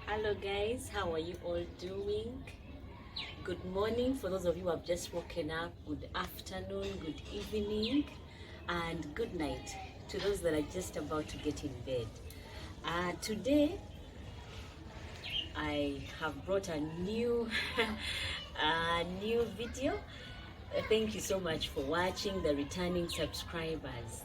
Hello guys, how are you all doing? Good morning for those of you who have just woken up, good afternoon, good evening, and good night to those that are just about to get in bed. Today I have brought a new new video. Thank you so much for watching, the returning subscribers.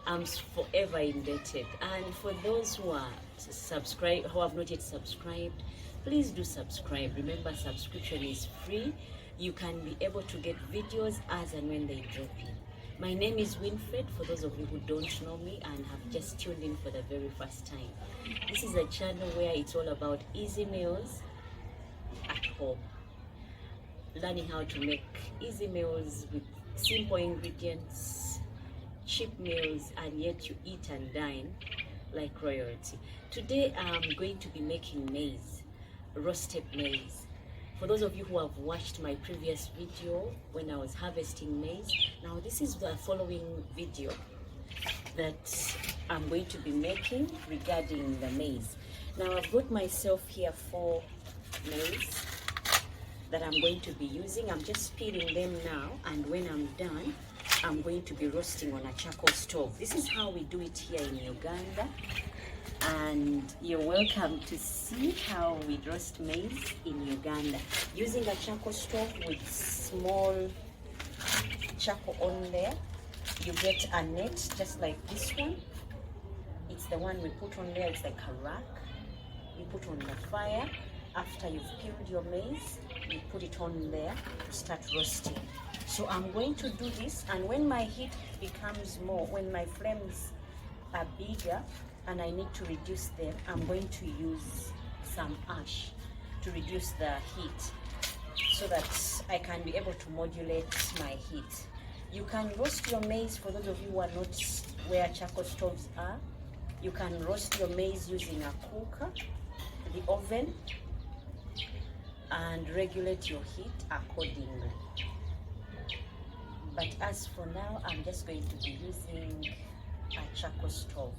I'm forever indebted. And for those who are who have not yet subscribed, please do subscribe. Remember, subscription is free. You can be able to get videos as and when they drop in. My name is Winfred, for those of you who don't know me and have just tuned in for the very first time. This is a channel where it's all about easy meals at home. Learning how to make easy meals with simple ingredients, cheap meals, and yet you eat and dine like royalty. Today I'm going to be making maize, roasted maize. For those of you who have watched my previous video when I was harvesting maize, now this is the following video that I'm going to be making regarding the maize. Now I've got myself here 4 maize that I'm going to be using. I'm just peeling them now, and when I'm done, I'm going to be roasting on a charcoal stove. This is how we do it here in Uganda, and you're welcome to see how we roast maize in Uganda using a charcoal stove with small charcoal on there. You get a net just like this one. It's the one we put on there. It's like a rack. You put on the fire. After you've peeled your maize, you put it on there to start roasting. So I'm going to do this, and when my heat becomes more, when my flames are bigger and I need to reduce them, I'm going to use some ash to reduce the heat so that I can be able to modulate my heat. You can roast your maize, for those of you who are not where charcoal stoves are, you can roast your maize using a cooker, the oven, and regulate your heat accordingly. But as for now, I'm just going to be using a charcoal stove.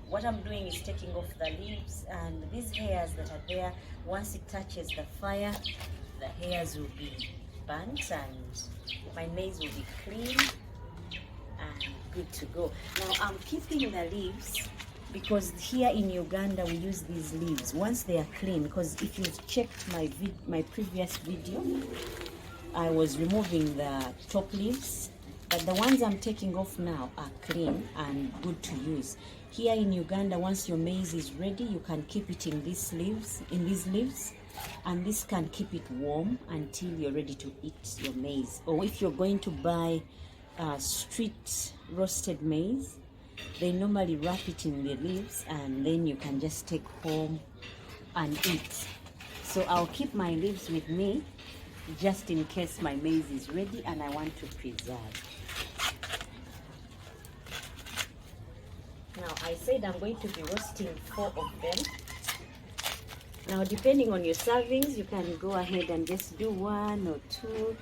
What I'm doing is taking off the leaves, and these hairs that are there, once it touches the fire, the hairs will be burnt and my maize will be clean and good to go. Now I'm keeping the leaves because here in Uganda we use these leaves once they are clean, because if you've checked my previous video, I was removing the top leaves, but the ones I'm taking off now are clean and good to use. Here in Uganda, once your maize is ready, you can keep it in these leaves, and this can keep it warm until you're ready to eat your maize. Or if you're going to buy street roasted maize, they normally wrap it in the leaves and then you can just take home and eat. So I'll keep my leaves with me just in case my maize is ready and I want to preserve. Now I said I'm going to be roasting 4 of them. Now depending on your servings, you can go ahead and just do 1 or 2.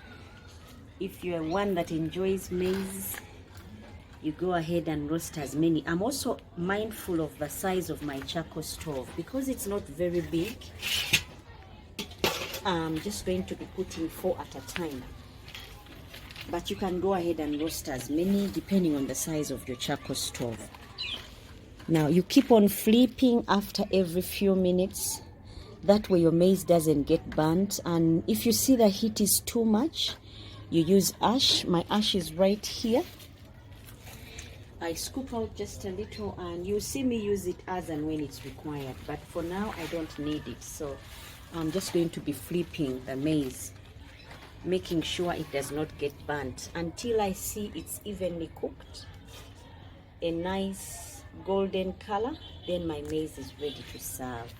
If you're one that enjoys maize, you go ahead and roast as many. I'm also mindful of the size of my charcoal stove because it's not very big. I'm just going to be putting 4 at a time, but you can go ahead and roast as many depending on the size of your charcoal stove. Now you keep on flipping after every few minutes, that way your maize doesn't get burnt. And if you see the heat is too much, you use ash. My ash is right here. I scoop out just a little, and you see me use it as and when it's required, but for now I don't need it. So I'm just going to be flipping the maize, making sure it does not get burnt until I see it's evenly cooked, a nice golden color. Then my maize is ready to serve.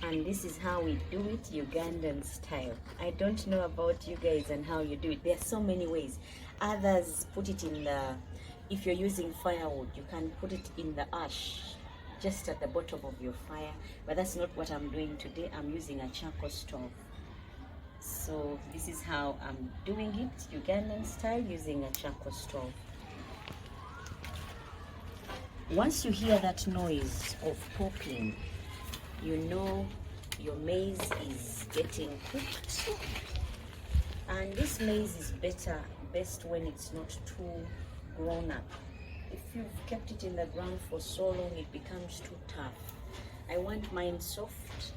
And this is how we do it, Ugandan style. I don't know about you guys and how you do it. There are so many ways. Others put it in the, if you're using firewood, you can put it in the ash just at the bottom of your fire, but that's not what I'm doing today. I'm using a charcoal stove. So this is how I'm doing it, Ugandan style, using a charcoal stove. Once you hear that noise of popping, you know your maize is getting cooked. And this maize is best when it's not too grown up. If you've kept it in the ground for so long, it becomes too tough. I want mine soft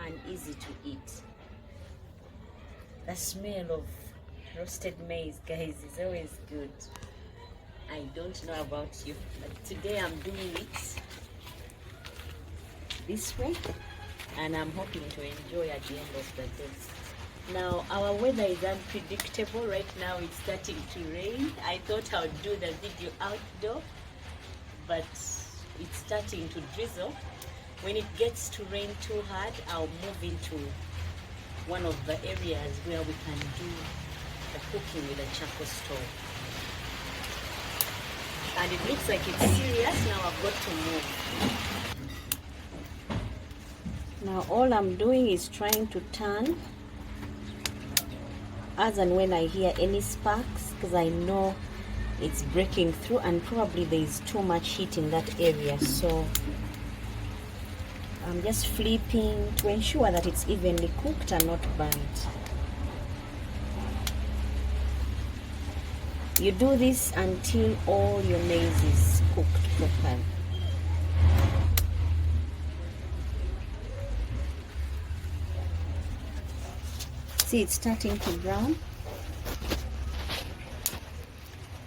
and easy to eat. The smell of roasted maize, guys, is always good. I don't know about you, but today I'm doing it this way, and I'm hoping to enjoy at the end of the day. Now, our weather is unpredictable. Right now it's starting to rain. I thought I would do the video outdoor, but it's starting to drizzle. When it gets to rain too hard, I'll move into one of the areas where we can do the cooking with a charcoal stove. And it looks like it's serious. Now I've got to move. Now all I'm doing is trying to turn as and when I hear any sparks, because I know it's breaking through and probably there is too much heat in that area. So I'm just flipping to ensure that it's evenly cooked and not burnt. You do this until all your maize is cooked properly. See, it's starting to brown.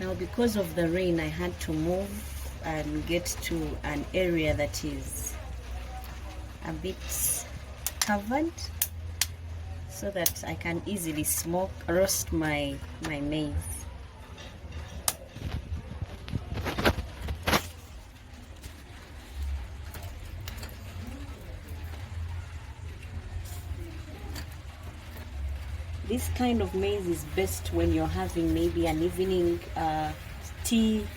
Now, because of the rain, I had to move and get to an area that is a bit covered so that I can easily roast my maize. This kind of maize is best when you're having maybe an evening tea.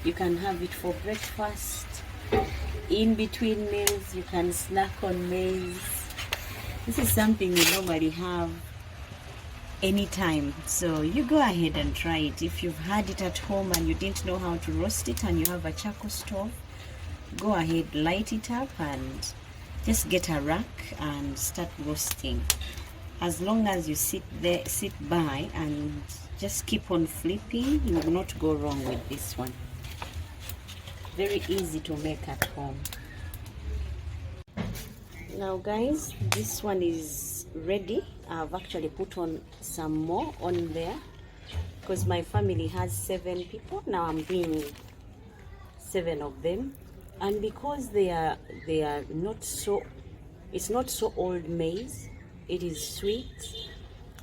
You can have it for breakfast. In between meals, you can snack on maize. This is something you normally have anytime. So you go ahead and try it. If you've had it at home and you didn't know how to roast it and you have a charcoal stove, go ahead, light it up and just get a rack and start roasting. As long as you sit by and just keep on flipping, you will not go wrong with this one. Very easy to make at home. Now guys, this one is ready. I've actually put on some more on there because my family has 7 people. Now I'm doing 7 of them, and because they are not so, it's not so old maize. It is sweet,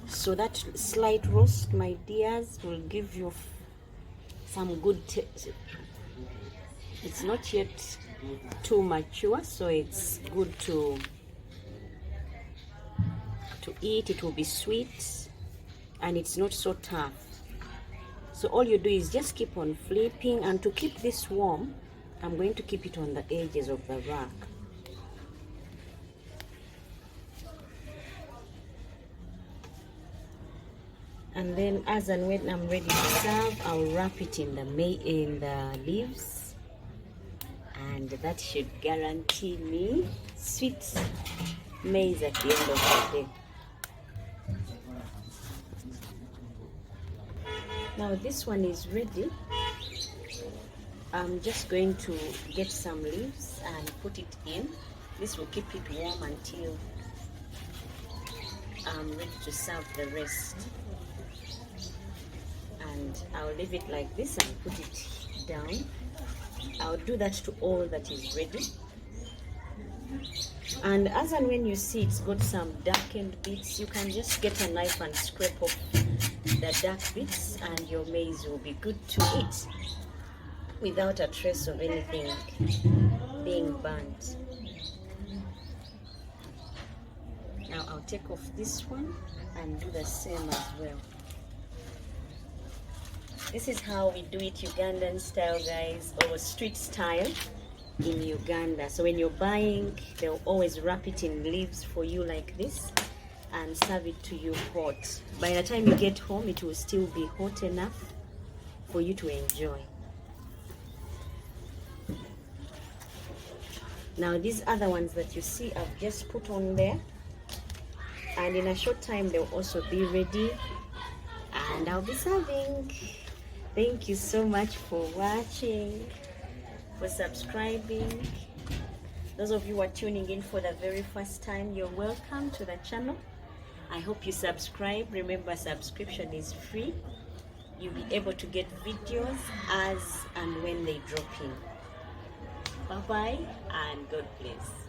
so that slight roast, my dears, will give you some good taste. It's not yet too mature, so it's good to eat. It will be sweet and it's not so tough. So all you do is just keep on flipping, and to keep this warm, I'm going to keep it on the edges of the rack. And then as and when I'm ready to serve, I'll wrap it in the leaves, and that should guarantee me sweet maize at the end of the day. Now this one is ready. I'm just going to get some leaves and put it in. This will keep it warm until I'm ready to serve the rest. And I'll leave it like this and put it down. I'll do that to all that is ready. And as and when you see it's got some darkened bits, you can just get a knife and scrape off the dark bits, and your maize will be good to eat without a trace of anything being burnt. Now I'll take off this one and do the same as well. This is how we do it Ugandan style, guys, or street style in Uganda. So when you're buying, they'll always wrap it in leaves for you like this and serve it to you hot. By the time you get home, it will still be hot enough for you to enjoy. Now these other ones that you see, I've just put on there, and in a short time they'll also be ready and I'll be serving. Thank you so much for watching, for subscribing. Those of you who are tuning in for the very first time, you're welcome to the channel. I hope you subscribe. Remember, subscription is free. You'll be able to get videos as and when they drop in. Bye bye and God bless.